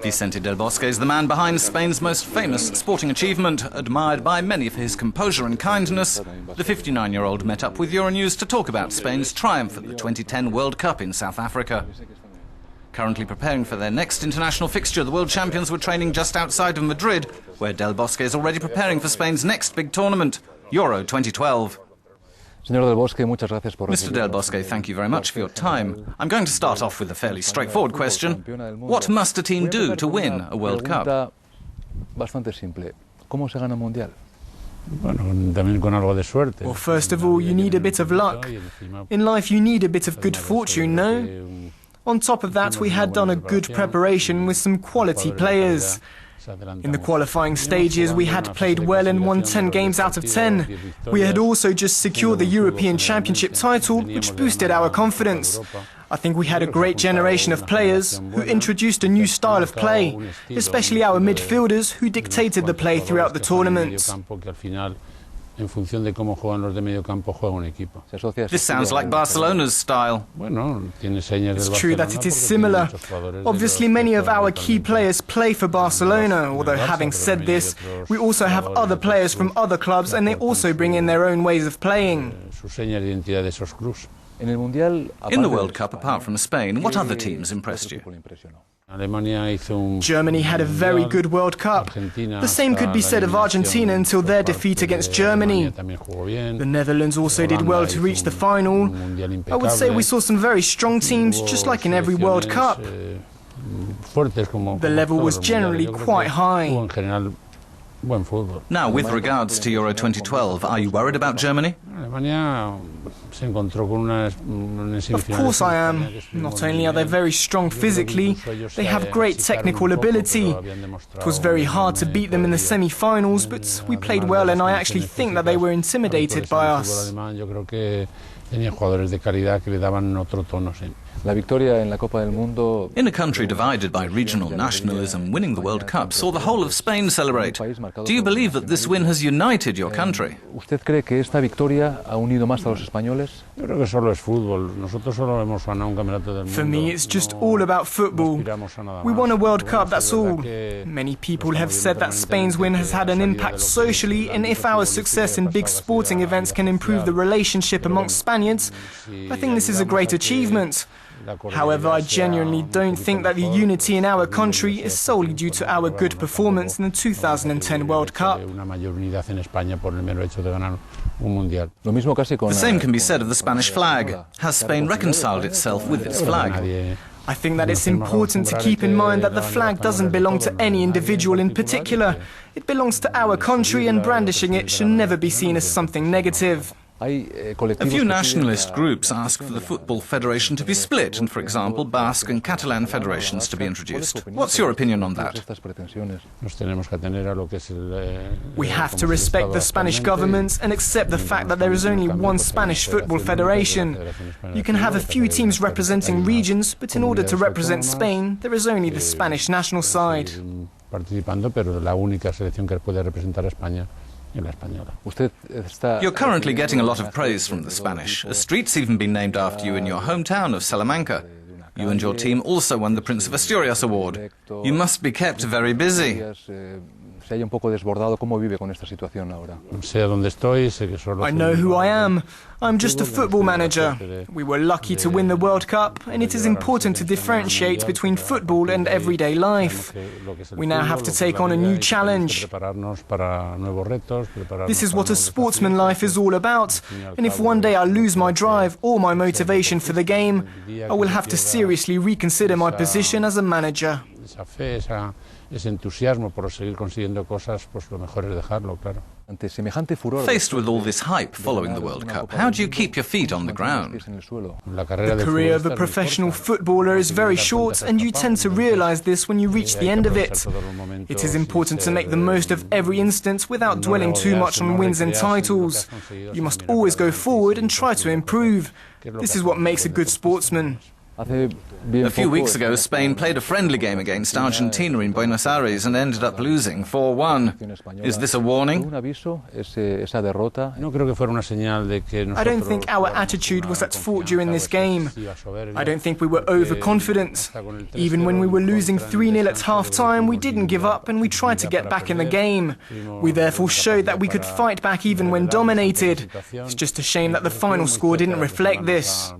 Vicente del Bosque is the man behind Spain's most famous sporting achievement, admired by many for his composure and kindness. The 59-year-old met up with Euronews to talk about Spain's triumph at the 2010 World Cup in South Africa. Currently preparing for their next international fixture, the world champions were training just outside of Madrid, where Del Bosque is already preparing for Spain's next big tournament, Euro 2012. Mr. Del Bosque, thank you very much for your time. I'm going to start off with a fairly straightforward question. What must a team do to win a World Cup? Well, first of all, you need a bit of luck. In life, you need a bit of good fortune, no? On top of that, we had done a good preparation with some quality players. In the qualifying stages, we had played well and won 10 games out of 10. We had also just secured the European Championship title, which boosted our confidence. I think we had a great generation of players who introduced a new style of play, especially our midfielders who dictated the play throughout the tournament. This sounds like Barcelona's style. It's true that it is similar. Obviously, many of our key players play for Barcelona, although having said this, we also have other players from other clubs and they also bring in their own ways of playing. In the World Cup, apart from Spain, what other teams impressed you? Germany had a very good World Cup. The same could be said of Argentina until their defeat against Germany. The Netherlands also did well to reach the final. I would say we saw some very strong teams, just like in every World Cup. The level was generally quite high. Now, with regards to Euro 2012, are you worried about Germany? Of course I am. Not only are they very strong physically, they have great technical ability. It was very hard to beat them in the semi-finals, but we played well and I actually think that they were intimidated by us. In a country divided by regional nationalism, winning the World Cup saw the whole of Spain celebrate. Do you believe that this win has united your country? For me, it's just all about football. We won a World Cup, that's all. Many people have said that Spain's win has had an impact socially, and if our success in big sporting events can improve the relationship amongst Spaniards, I think this is a great achievement. However, I genuinely don't think that the unity in our country is solely due to our good performance in the 2010 World Cup. The same can be said of the Spanish flag. Has Spain reconciled itself with its flag? I think that it's important to keep in mind that the flag doesn't belong to any individual in particular. It belongs to our country, and brandishing it should never be seen as something negative. A few nationalist groups ask for the Football Federation to be split and, for example, Basque and Catalan federations to be introduced. What's your opinion on that? We have to respect the Spanish government and accept the fact that there is only one Spanish football federation. You can have a few teams representing regions, but in order to represent Spain, there is only the Spanish national side. You're currently getting a lot of praise from the Spanish. A street's even been named after you in your hometown of Salamanca. You and your team also won the Prince of Asturias award. You must be kept very busy. I know who I am. I'm just a football manager. We were lucky to win the World Cup, and it is important to differentiate between football and everyday life. We now have to take on a new challenge. This is what a sportsman life is all about, and if one day I lose my drive or my motivation for the game, I will have to seriously reconsider my position as a manager. Faced with all this hype following the World Cup, how do you keep your feet on the ground? The career of a professional footballer is very short, and you tend to realize this when you reach the end of it. It is important to make the most of every instant without dwelling too much on wins and titles. You must always go forward and try to improve. This is what makes a good sportsman. A few weeks ago, Spain played a friendly game against Argentina in Buenos Aires and ended up losing 4-1. Is this a warning? I don't think our attitude was at fault during this game. I don't think we were overconfident. Even when we were losing 3-0 at half-time, we didn't give up and we tried to get back in the game. We therefore showed that we could fight back even when dominated. It's just a shame that the final score didn't reflect this.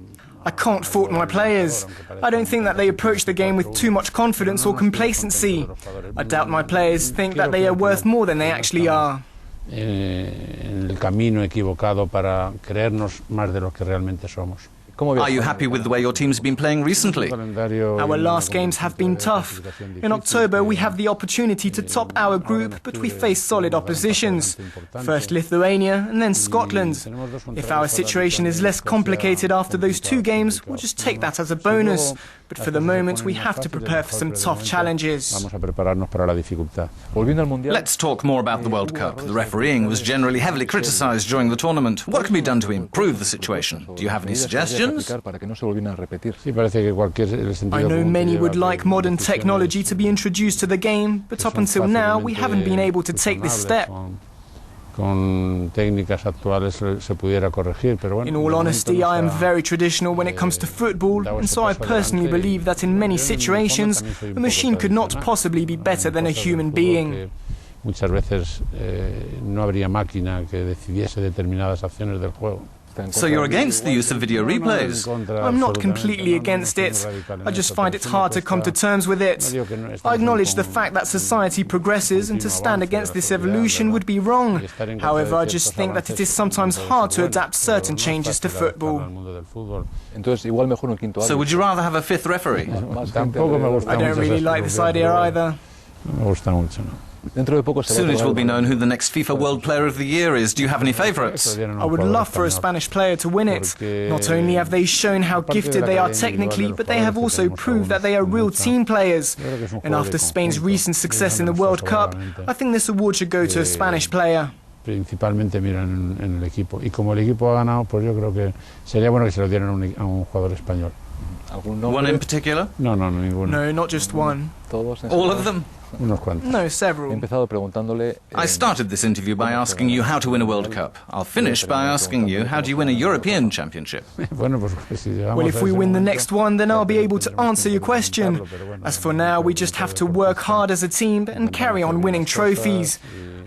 I can't fault my players. I don't think that they approach the game with too much confidence or complacency. I doubt my players think that they are worth more than they actually are. En el camino equivocado para creernos más de lo que realmente somos. Are you happy with the way your team's been playing recently? Our last games have been tough. In October, we have the opportunity to top our group, but we face solid oppositions. First Lithuania and then Scotland. If our situation is less complicated after those two games, we'll just take that as a bonus. But for the moment, we have to prepare for some tough challenges. Let's talk more about the World Cup. The refereeing was generally heavily criticised during the tournament. What can be done to improve the situation? Do you have any suggestions? I know many would like modern technology to be introduced to the game, but up until now we haven't been able to take this step. In all honesty, I am very traditional when it comes to football, and so I personally believe that in many situations, a machine could not possibly be better than a human being. Muchas veces no habría máquina que decidiese determinadas acciones del juego. So you're against the use of video replays? I'm not completely against it. I just find it hard to come to terms with it. I acknowledge the fact that society progresses, and to stand against this evolution would be wrong. However, I just think that it is sometimes hard to adapt certain changes to football. So would you rather have a fifth referee? I don't really like this idea either. Soon it will be known who the next FIFA World Player of the Year is. Do you have any favourites? I would love for a Spanish player to win it. Not only have they shown how gifted they are technically, but they have also proved that they are real team players. And after Spain's recent success in the World Cup, I think this award should go to a Spanish player. Principalmente miran en el equipo. Y como el equipo ha ganado, pues yo creo que sería bueno que se lo dieran a un jugador español. One in particular? No, ninguno. No, not just one. All of them? Unos cuantos. No, several. I started this interview by asking you how to win a World Cup. I'll finish by asking you how do you win a European Championship? Well, if we win the next one, then I'll be able to answer your question. As for now, we just have to work hard as a team and carry on winning trophies.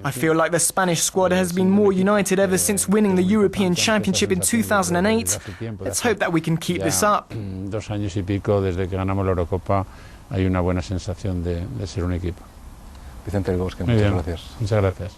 I feel like the Spanish squad has been more united ever since winning the European Championship in 2008. Let's hope that we can keep this up. 2 años y pico desde que ganamos la Eurocopa hay una buena sensación de ser un equipo. Vicente del Bosque, muchas gracias. Muchas gracias.